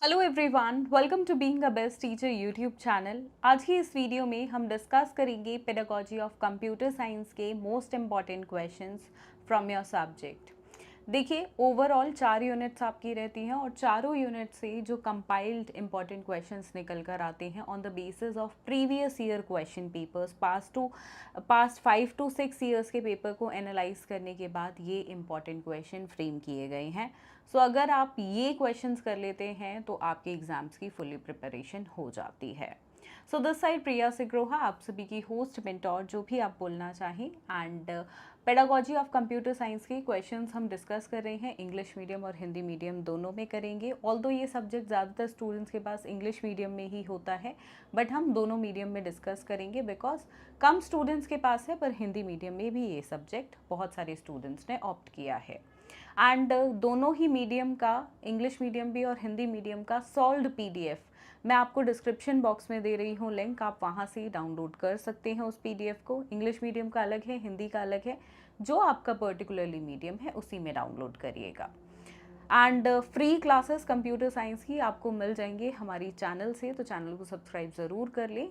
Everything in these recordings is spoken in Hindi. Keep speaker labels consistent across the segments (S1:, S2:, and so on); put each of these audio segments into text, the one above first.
S1: Hello everyone, welcome to being a best teacher YouTube channel. आज की इस वीडियो में हम डिस्कस करेंगे पेडागोजी ऑफ कंप्यूटर साइंस के most important questions from your subject. देखिए, ओवरऑल 4 यूनिट्स आपकी रहती हैं और चारों यूनिट से जो कंपाइल्ड इंपॉर्टेंट क्वेश्चंस निकल कर आते हैं on the basis of previous year question papers, past 5 to 6 years के पेपर को एनालाइज करने के बाद ये इंपॉर्टेंट क्वेश्चन फ्रेम किए गए हैं। सो अगर आप ये क्वेश्चंस कर लेते हैं तो आपके एग्जाम्स की फुली प्रिपरेशन हो जाती है। सो दिस साइड प्रिया सिग्रोहा, आप सभी की होस्ट, मेंटोर, जो भी आप बोलना चाहें। And pedagogy of computer science के क्वेश्चंस हम डिस्कस कर रहे हैं, इंग्लिश मीडियम और हिंदी मीडियम दोनों में करेंगे। ऑल्दो ये सब्जेक्ट ज़्यादातर स्टूडेंट्स के पास इंग्लिश मीडियम में ही होता है, बट हम दोनों मीडियम में डिस्कस करेंगे बिकॉज कम स्टूडेंट्स के पास है, पर हिंदी मीडियम में भी ये सब्जेक्ट बहुत सारे स्टूडेंट्स ने ऑप्ट किया है। एंड दोनों ही मीडियम का, इंग्लिश मीडियम भी और हिंदी मीडियम का सॉल्व्ड पीडीएफ मैं आपको डिस्क्रिप्शन बॉक्स में दे रही हूँ लिंक, आप वहाँ से डाउनलोड कर सकते हैं उस पीडीएफ को। इंग्लिश मीडियम का अलग है, हिंदी का अलग है, जो आपका पर्टिकुलरली मीडियम है उसी में डाउनलोड करिएगा। And free classes computer science की आपको मिल जाएंगे हमारी चैनल से, तो चैनल को सब्सक्राइब ज़रूर कर लें,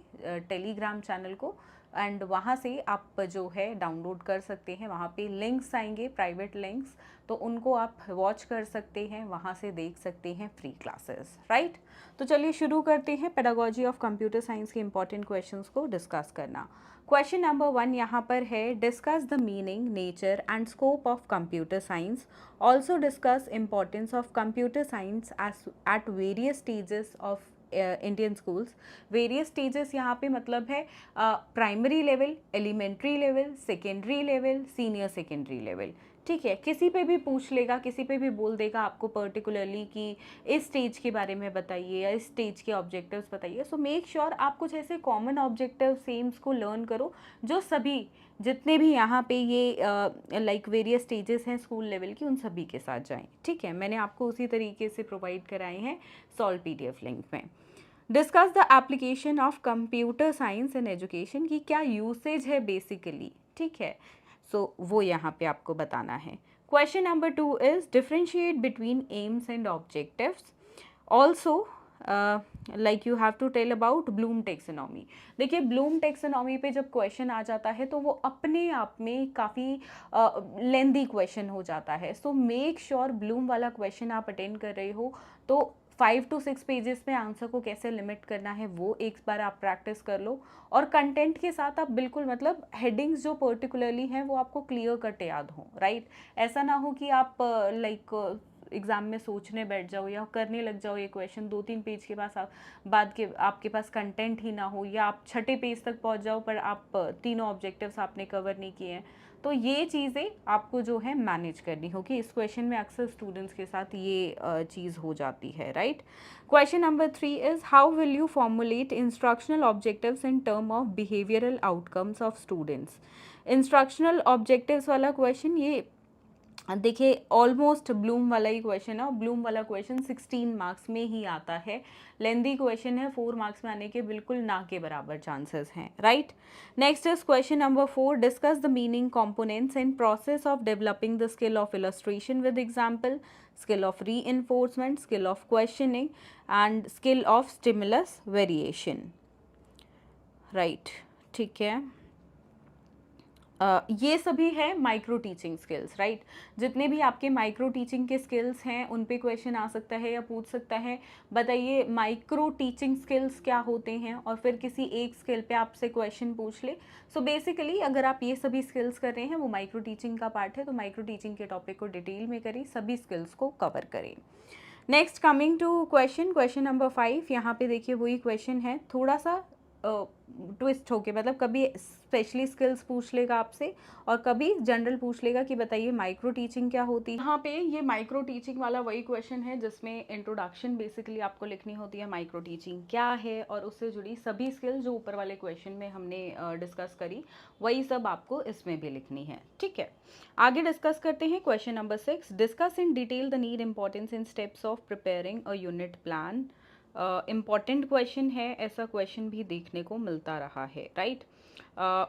S1: टेलीग्राम चैनल को। एंड वहाँ से आप जो है डाउनलोड कर सकते हैं, वहाँ पे लिंक्स आएंगे, प्राइवेट लिंक्स, तो उनको आप वॉच कर सकते हैं, वहाँ से देख सकते हैं फ्री क्लासेस, राइट। तो चलिए शुरू करते हैं पेडागोजी ऑफ कंप्यूटर साइंस के इंपॉर्टेंट क्वेश्चंस को डिस्कस करना। क्वेश्चन नंबर 1 यहाँ पर है, discuss the meaning, nature and scope of computer science, also discuss importance of computer science at various stages of Indian schools. Various stages यहाँ पे मतलब है primary level, elementary level, secondary level, senior secondary level. ठीक है, किसी पे भी पूछ लेगा, किसी पे भी बोल देगा आपको पर्टिकुलरली कि इस स्टेज के बारे में बताइए या इस स्टेज के ऑब्जेक्टिव्स बताइए। सो मेक श्योर आप कुछ ऐसे कॉमन ऑब्जेक्टिव सेम्स को लर्न करो जो सभी, जितने भी यहाँ पे ये लाइक वेरियस स्टेजेस हैं स्कूल लेवल की, उन सभी के साथ जाएं। ठीक है, मैंने आपको उसी तरीके से प्रोवाइड कराए हैं सॉल्व पीडीएफ लिंक में। Discuss the application of computer science in education, की क्या यूसेज है बेसिकली। ठीक है, सो वो यहाँ पे आपको बताना है। Question number 2 is differentiate between aims and objectives, also like you have to tell about Bloom taxonomy. देखिए, ब्लूम टेक्सोनॉमी पे जब क्वेश्चन आ जाता है तो वो अपने आप में काफ़ी लेंदी क्वेश्चन हो जाता है। सो मेक श्योर ब्लूम वाला क्वेश्चन आप अटेंड कर रहे हो तो 5 to 6 पेजेस में आंसर को कैसे लिमिट करना है वो एक बार आप प्रैक्टिस कर लो। और कंटेंट के साथ आप बिल्कुल, मतलब हेडिंग्स जो पर्टिकुलरली हैं वो आपको क्लियर कट याद हो, राइट। ऐसा ना हो कि आप लाइक एग्ज़ाम में सोचने बैठ जाओ या करने लग जाओ ये क्वेश्चन 2-3 पेज के पास, बाद के आपके पास कंटेंट ही ना हो, या आप छठे पेज तक पहुंच जाओ पर आप तीनों ऑब्जेक्टिव्स आपने कवर नहीं किए हैं। तो ये चीज़ें आपको जो है मैनेज करनी होगी। इस क्वेश्चन में अक्सर स्टूडेंट्स के साथ ये चीज़ हो जाती है, right. Question number 3 is how will you formulate instructional objectives in term of behavioural outcomes of students. Instructional objectives वाला क्वेश्चन, ये देखिए ऑलमोस्ट ब्लूम वाला ही क्वेश्चन है, और ब्लूम वाला क्वेश्चन 16 मार्क्स में ही आता है। लेंदी क्वेश्चन है, 4 मार्क्स में आने के बिल्कुल ना के बराबर चांसेस हैं, right. Next is question number 4, discuss the meaning, components and process of developing the skill of illustration with example, skill of री enforcement, skill of questioning and skill of stimulus variation, right. ठीक है, ये सभी है माइक्रो टीचिंग स्किल्स, राइट। जितने भी आपके माइक्रो टीचिंग के स्किल्स हैं उन पे क्वेश्चन आ सकता है या पूछ सकता है, बताइए माइक्रो टीचिंग स्किल्स क्या होते हैं, और फिर किसी एक स्किल पे आपसे क्वेश्चन पूछ ले। सो बेसिकली अगर आप ये सभी स्किल्स कर रहे हैं वो माइक्रो टीचिंग का पार्ट है, तो माइक्रो टीचिंग के टॉपिक को डिटेल में करें, सभी स्किल्स को कवर करें। Next coming to question number 5, यहाँ पे देखिए वही क्वेश्चन है, थोड़ा सा ट्विस्ट होके, मतलब कभी स्पेशली स्किल्स पूछ लेगा आपसे और कभी जनरल पूछ लेगा कि बताइए माइक्रो टीचिंग क्या होती है। यहाँ पे ये माइक्रो टीचिंग वाला वही क्वेश्चन है जिसमें इंट्रोडक्शन बेसिकली आपको लिखनी होती है, माइक्रो टीचिंग क्या है, और उससे जुड़ी सभी स्किल्स जो ऊपर वाले क्वेश्चन में हमने डिस्कस करी वही सब आपको इसमें भी लिखनी है। ठीक है, आगे डिस्कस करते हैं। Question number 6, discuss in detail the need, importance in steps of preparing a unit plan. Important question है, ऐसा क्वेश्चन भी देखने को मिलता रहा है, राइट।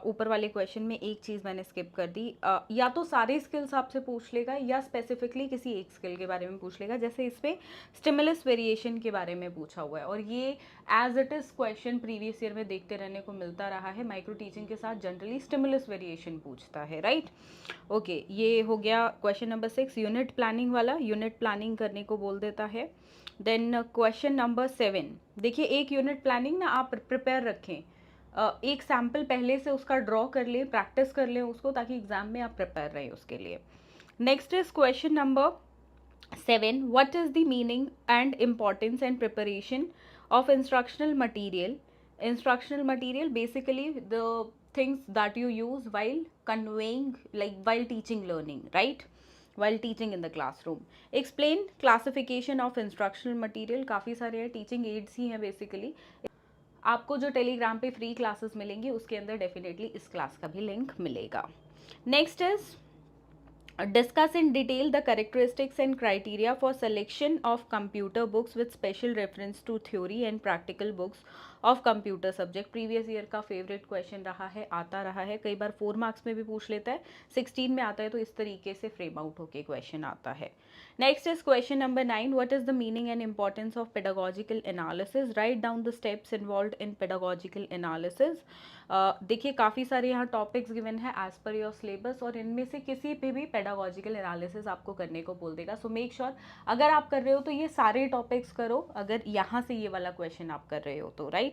S1: ऊपर वाले क्वेश्चन में एक चीज़ मैंने स्किप कर दी, या तो सारे स्किल्स आपसे पूछ लेगा या स्पेसिफिकली किसी एक स्किल के बारे में पूछ लेगा। जैसे इसमें स्टिमुलस वेरिएशन के बारे में पूछा हुआ है और ये as it is question previous year में देखते रहने को मिलता रहा है। माइक्रो टीचिंग के साथ जनरली स्टिमुलस वेरिएशन पूछता है, राइट। ओके, ये हो गया क्वेश्चन नंबर 6 यूनिट प्लानिंग वाला। यूनिट प्लानिंग करने को बोल देता है। देन क्वेश्चन नंबर 7, देखिए एक यूनिट प्लानिंग ना आप प्रिपेयर रखें, एक सैम्पल पहले से उसका ड्रॉ कर लें, प्रैक्टिस कर लें उसको, ताकि एग्जाम में आप प्रिपेयर रहें उसके लिए। Next is question number 7, what is the meaning and importance and preparation of instructional material. Instructional material basically the things that you use while conveying, like while teaching learning, right, while teaching in the classroom. Explain classification of instructional material। काफ़ी सारे हैं, टीचिंग एड्स ही हैं बेसिकली। आपको जो टेलीग्राम पे फ्री क्लासेस मिलेंगी उसके अंदर डेफिनेटली इस क्लास का भी लिंक मिलेगा। Next is discuss in detail the characteristics and criteria for selection of computer books with special reference to theory and practical books of computer subject। Previous year का फेवरेट क्वेश्चन रहा है, आता रहा है, कई बार 4 मार्क्स में भी पूछ लेता है, 16 में आता है, तो इस तरीके से फ्रेम आउट होके क्वेश्चन आता है। Next is question number 9, what is the meaning and importance of pedagogical analysis. Write down the steps involved in pedagogical analysis. देखिए काफ़ी सारे यहाँ टॉपिक्स गिवन है एज पर योर सिलेबस, और इनमें से किसी पे भी पेडागोजिकल एनालिसिस आपको करने को बोल देगा। सो मेक श्योर अगर आप कर रहे हो तो ये सारे टॉपिक्स करो, अगर यहाँ से ये वाला क्वेश्चन आप कर रहे हो तो, right.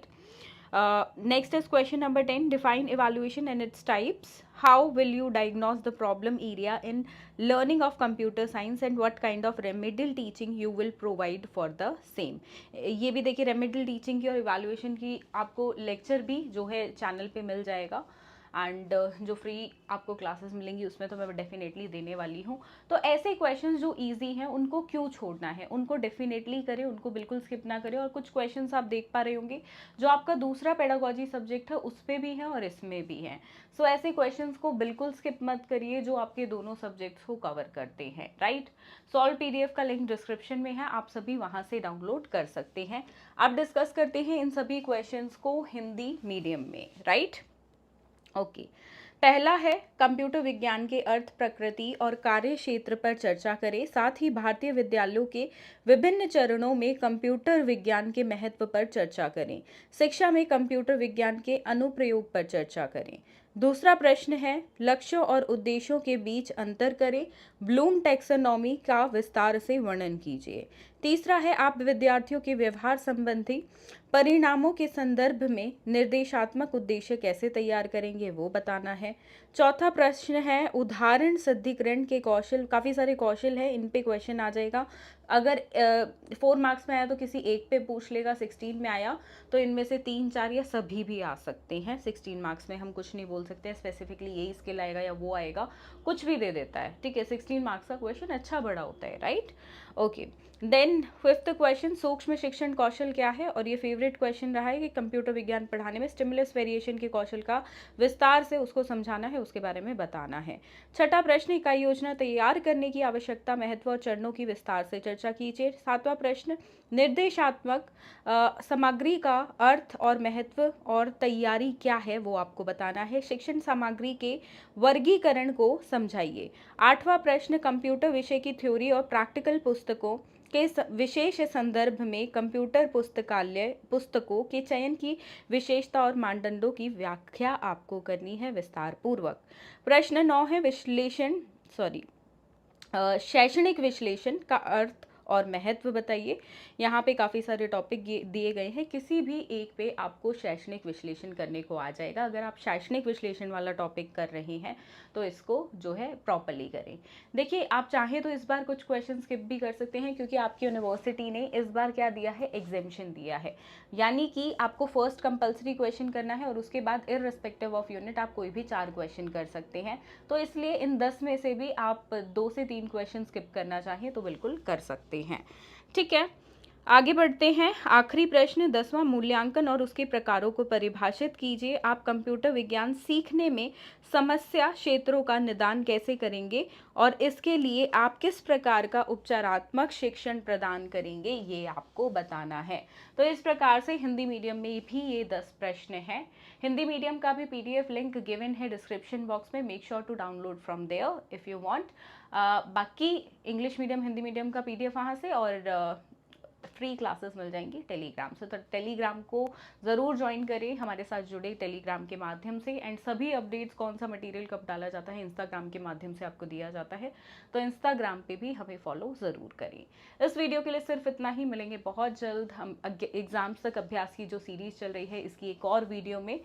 S1: Next is question number 10, define evaluation and its types। How will you diagnose the problem area in learning of computer science and what kind of remedial teaching you will provide for the same। ये भी देखिए remedial teaching की और evaluation की आपको लेक्चर भी जो है चैनल पे मिल जाएगा, एंड जो फ्री आपको क्लासेस मिलेंगी उसमें तो मैं डेफिनेटली देने वाली हूँ। तो ऐसे क्वेश्चंस जो इजी हैं उनको क्यों छोड़ना है, उनको डेफिनेटली करें, उनको बिल्कुल स्किप ना करें। और कुछ क्वेश्चंस आप देख पा रहे होंगे जो आपका दूसरा पेडागोजी सब्जेक्ट है उस पर भी है और इसमें भी है। सो ऐसे क्वेश्चंस को बिल्कुल स्किप मत करिए जो आपके दोनों सब्जेक्ट्स को कवर करते हैं, राइट। सॉल्व PDF का लिंक डिस्क्रिप्शन में है, आप सभी वहाँ से डाउनलोड कर सकते हैं। आप डिस्कस करते हैं इन सभी क्वेश्चंस को हिंदी मीडियम में, राइट। ओके, पहला है कंप्यूटर विज्ञान के अर्थ, प्रकृति और कार्य क्षेत्र पर चर्चा करें, साथ ही भारतीय विद्यालयों के विभिन्न चरणों में कंप्यूटर विज्ञान के महत्व पर चर्चा करें। शिक्षा में कंप्यूटर विज्ञान के अनुप्रयोग पर चर्चा करें। दूसरा प्रश्न है लक्ष्यों और उद्देश्यों के बीच अंतर करें, ब्लूम टैक्सोनॉमी का विस्तार से वर्णन कीजिए। तीसरा है आप विद्यार्थियों के व्यवहार संबंधी परिणामों के संदर्भ में निर्देशात्मक उद्देश्य कैसे तैयार करेंगे वो बताना है। चौथा प्रश्न है उदाहरण सिद्धिकरण के कौशल। काफ़ी सारे कौशल है, इन पे क्वेश्चन आ जाएगा। अगर 4 मार्क्स में आया तो किसी एक पे पूछ लेगा, 16 में आया तो इनमें से 3, 4 या सभी भी आ सकते हैं। 16 मार्क्स में हम कुछ नहीं बोल सकते स्पेसिफिकली यही स्किल आएगा या वो आएगा, कुछ भी दे देता है, ठीक है। 16 मार्क्स का क्वेश्चन अच्छा बड़ा होता है, right. Okay, then 5th question सूक्ष्म शिक्षण कौशल क्या है, और ये फेवरेट क्वेश्चन रहा है कि कंप्यूटर विज्ञान पढ़ाने में स्टिमुलस वेरिएशन के कौशल का विस्तार से उसको समझाना है, उसके बारे में बताना है। छठा प्रश्न इकाई योजना तैयार करने की आवश्यकता, महत्व और चरणों की विस्तार से चर्चा कीजिए। सातवां प्रश्न निर्देशात्मक सामग्री का अर्थ और महत्व और तैयारी क्या है वो आपको बताना है। शिक्षण सामग्री के वर्गीकरण को समझाइए। आठवां प्रश्न कंप्यूटर विषय की थ्योरी और प्रैक्टिकल पुस्तकों के विशेष संदर्भ में कंप्यूटर पुस्तकों के चयन की विशेषता और मानदंडों की व्याख्या आपको करनी है विस्तार पूर्वक। प्रश्न 9 है शैक्षणिक विश्लेषण का अर्थ और महत्व बताइए। यहाँ पे काफ़ी सारे टॉपिक दिए गए हैं, किसी भी एक पे आपको शैक्षणिक विश्लेषण करने को आ जाएगा। अगर आप शैक्षणिक विश्लेषण वाला टॉपिक कर रहे हैं तो इसको जो है प्रॉपरली करें। देखिए आप चाहें तो इस बार कुछ क्वेश्चन स्किप भी कर सकते हैं, क्योंकि आपकी यूनिवर्सिटी ने इस बार क्या दिया है, एग्जेम्पशन दिया है, यानी कि आपको फर्स्ट कंपल्सरी क्वेश्चन करना है और उसके बाद इररिस्पेक्टिव ऑफ यूनिट आप कोई भी 4 क्वेश्चन कर सकते हैं। तो इसलिए इन 10 में से भी आप 2 से 3 क्वेश्चन स्किप करना चाहें तो बिल्कुल कर सकते हैं, ठीक है। आगे बढ़ते हैं। आखिरी प्रश्न, 10वां मूल्यांकन और उसके प्रकारों को परिभाषित कीजिए। आप कंप्यूटर विज्ञान सीखने में समस्या क्षेत्रों का निदान कैसे करेंगे और इसके लिए आप किस प्रकार का उपचारात्मक शिक्षण प्रदान करेंगे, ये आपको बताना है। तो इस प्रकार से हिंदी मीडियम में भी ये 10 प्रश्न हैं। हिंदी मीडियम का भी PDF लिंक गिवन है डिस्क्रिप्शन बॉक्स में, make sure to download from there if you want. बाकी इंग्लिश मीडियम, हिंदी मीडियम का PDF वहाँ से, और फ्री क्लासेस मिल जाएंगी टेलीग्राम से। तो टेलीग्राम को ज़रूर ज्वाइन करें, हमारे साथ जुड़े टेलीग्राम के माध्यम से। एंड सभी अपडेट्स, कौन सा मटेरियल कब डाला जाता है, इंस्टाग्राम के माध्यम से आपको दिया जाता है। तो इंस्टाग्राम पे भी हमें फॉलो ज़रूर करें। इस वीडियो के लिए सिर्फ इतना ही, मिलेंगे बहुत जल्द हम एग्जाम्स तक अभ्यास की जो सीरीज़ चल रही है इसकी एक और वीडियो में।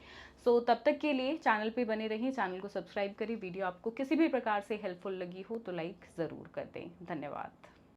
S1: सो तब तक के लिए चैनल पे बने रहें, चैनल को सब्सक्राइब करें। वीडियो आपको किसी भी प्रकार से हेल्पफुल लगी हो तो लाइक ज़रूर कर दें। धन्यवाद।